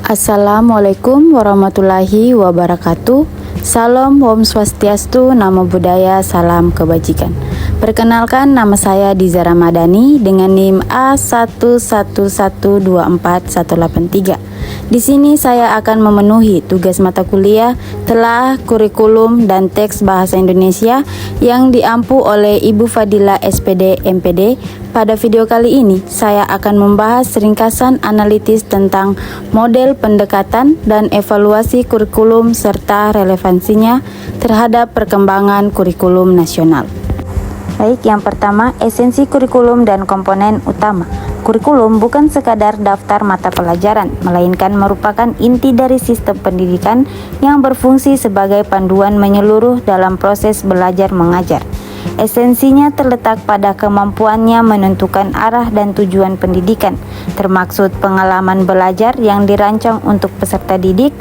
Assalamualaikum warahmatullahi wabarakatuh. Salam Om Swastiastu, Namo Buddhaya, salam kebajikan. Perkenalkan, nama saya Diza Ramadhani dengan NIM A11124183. Di sini saya akan memenuhi tugas mata kuliah telaah kurikulum dan teks bahasa Indonesia yang diampu oleh Ibu Fadila SPD MPD. Pada video kali ini saya akan membahas ringkasan analitis tentang model pendekatan dan evaluasi kurikulum serta relevansinya terhadap perkembangan kurikulum nasional. Baik, yang pertama, esensi kurikulum dan komponen utama. Kurikulum bukan sekadar daftar mata pelajaran, melainkan merupakan inti dari sistem pendidikan yang berfungsi sebagai panduan menyeluruh dalam proses belajar mengajar. Esensinya terletak pada kemampuannya menentukan arah dan tujuan pendidikan, termaksud pengalaman belajar yang dirancang untuk peserta didik,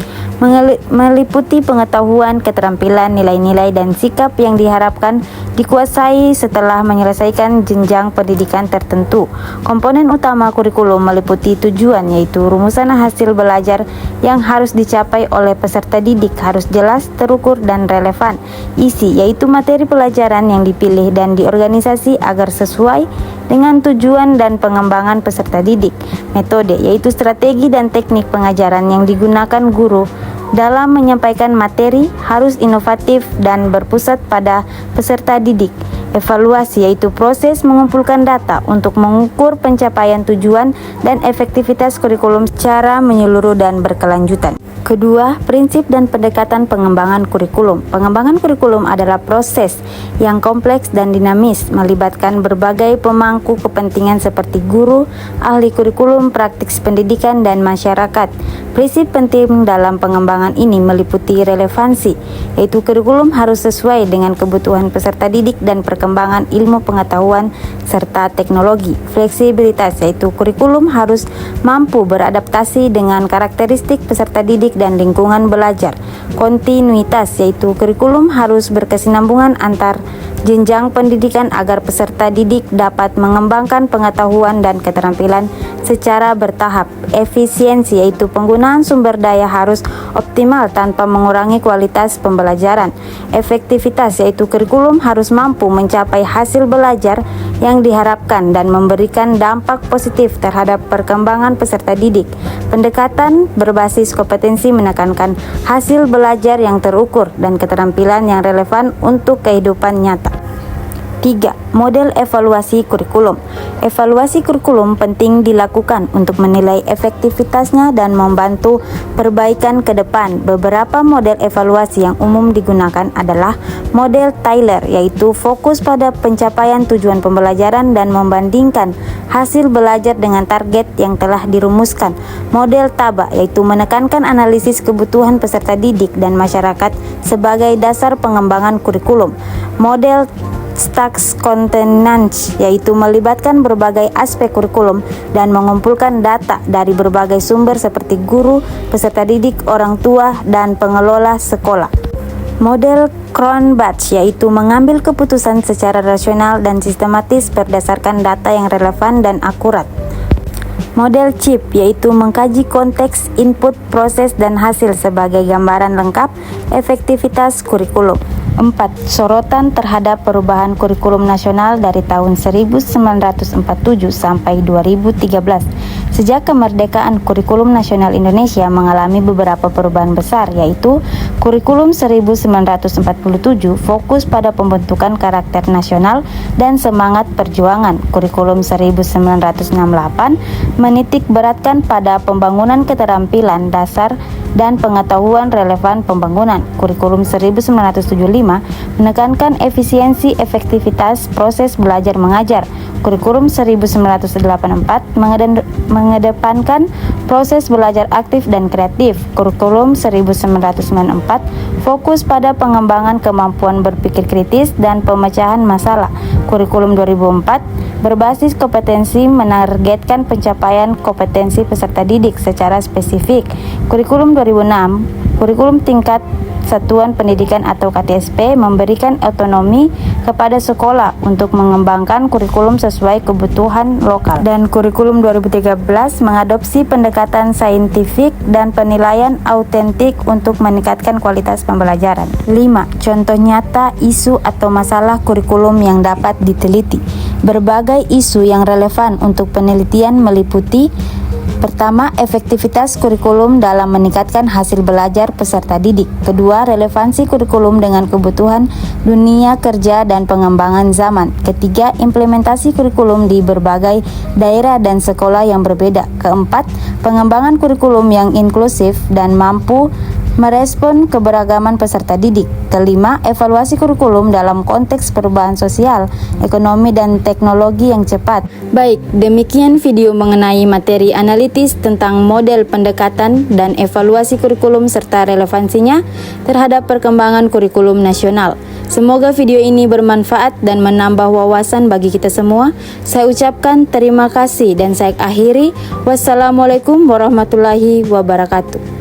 meliputi pengetahuan, keterampilan, nilai-nilai, dan sikap yang diharapkan dikuasai setelah menyelesaikan jenjang pendidikan tertentu. Komponen utama kurikulum meliputi tujuan, yaitu rumusan hasil belajar yang harus dicapai oleh peserta didik harus jelas, terukur, dan relevan. Isi, yaitu materi pelajaran yang dipilih dan diorganisasi agar sesuai dengan tujuan dan pengembangan peserta didik. Metode, yaitu strategi dan teknik pengajaran yang digunakan guru dalam menyampaikan materi harus inovatif dan berpusat pada peserta didik. Evaluasi, yaitu proses mengumpulkan data untuk mengukur pencapaian tujuan dan efektivitas kurikulum secara menyeluruh dan berkelanjutan. Kedua, prinsip dan pendekatan pengembangan kurikulum. Pengembangan kurikulum adalah proses yang kompleks dan dinamis, melibatkan berbagai pemangku kepentingan seperti guru, ahli kurikulum, praktik pendidikan, dan masyarakat. Prinsip penting dalam pengembangan ini meliputi relevansi, yaitu kurikulum harus sesuai dengan kebutuhan peserta didik dan perkembangan ilmu pengetahuan serta teknologi. Fleksibilitas, yaitu kurikulum harus mampu beradaptasi dengan karakteristik peserta didik dan lingkungan belajar. Kontinuitas, yaitu kurikulum harus berkesinambungan antar jenjang pendidikan agar peserta didik dapat mengembangkan pengetahuan dan keterampilan secara bertahap. Efisiensi, yaitu penggunaan sumber daya harus optimal tanpa mengurangi kualitas pembelajaran. Efektivitas, yaitu kurikulum harus mampu mencapai hasil belajar yang diharapkan dan memberikan dampak positif terhadap perkembangan peserta didik. Pendekatan berbasis kompetensi menekankan hasil belajar yang terukur dan keterampilan yang relevan untuk kehidupan nyata. 3. Model evaluasi kurikulum. Evaluasi kurikulum penting dilakukan untuk menilai efektivitasnya dan membantu perbaikan ke depan. Beberapa model evaluasi yang umum digunakan adalah model Tyler, yaitu fokus pada pencapaian tujuan pembelajaran dan membandingkan hasil belajar dengan target yang telah dirumuskan. Model Taba, yaitu menekankan analisis kebutuhan peserta didik dan masyarakat sebagai dasar pengembangan kurikulum. Model Stacks Contenance, yaitu melibatkan berbagai aspek kurikulum dan mengumpulkan data dari berbagai sumber seperti guru, peserta didik, orang tua, dan pengelola sekolah. Model Cronbach, yaitu mengambil keputusan secara rasional dan sistematis berdasarkan data yang relevan dan akurat. Model CHIP, yaitu mengkaji konteks, input, proses, dan hasil sebagai gambaran lengkap efektivitas kurikulum. 4. Sorotan terhadap perubahan kurikulum nasional dari tahun 1947 sampai 2013. Sejak kemerdekaan, kurikulum nasional Indonesia mengalami beberapa perubahan besar, yaitu kurikulum 1947 fokus pada pembentukan karakter nasional dan semangat perjuangan. Kurikulum 1968 menitik beratkan pada pembangunan keterampilan dasar dan pengetahuan relevan pembangunan. Kurikulum 1975 menekankan efisiensi efektivitas proses belajar mengajar. Kurikulum 1984 mengedepankan proses belajar aktif dan kreatif. Kurikulum 1994 fokus pada pengembangan kemampuan berpikir kritis dan pemecahan masalah. Kurikulum 2004 berbasis kompetensi menargetkan pencapaian kompetensi peserta didik secara spesifik. Kurikulum 2006, kurikulum tingkat Satuan Pendidikan atau KTSP memberikan otonomi kepada sekolah untuk mengembangkan kurikulum sesuai kebutuhan lokal. Dan kurikulum 2013 mengadopsi pendekatan saintifik dan penilaian autentik untuk meningkatkan kualitas pembelajaran. 5. Contoh nyata isu atau masalah kurikulum yang dapat diteliti. Berbagai isu yang relevan untuk penelitian meliputi: pertama, efektivitas kurikulum dalam meningkatkan hasil belajar peserta didik. Kedua, relevansi kurikulum dengan kebutuhan dunia kerja dan pengembangan zaman. Ketiga, implementasi kurikulum di berbagai daerah dan sekolah yang berbeda. Keempat, pengembangan kurikulum yang inklusif dan mampu merespon keberagaman peserta didik. Kelima, evaluasi kurikulum dalam konteks perubahan sosial, ekonomi, dan teknologi yang cepat. Baik, demikian video mengenai materi analitis tentang model pendekatan dan evaluasi kurikulum serta relevansinya terhadap perkembangan kurikulum nasional. Semoga video ini bermanfaat dan menambah wawasan bagi kita semua. Saya ucapkan terima kasih dan saya akhiri. Wassalamualaikum warahmatullahi wabarakatuh.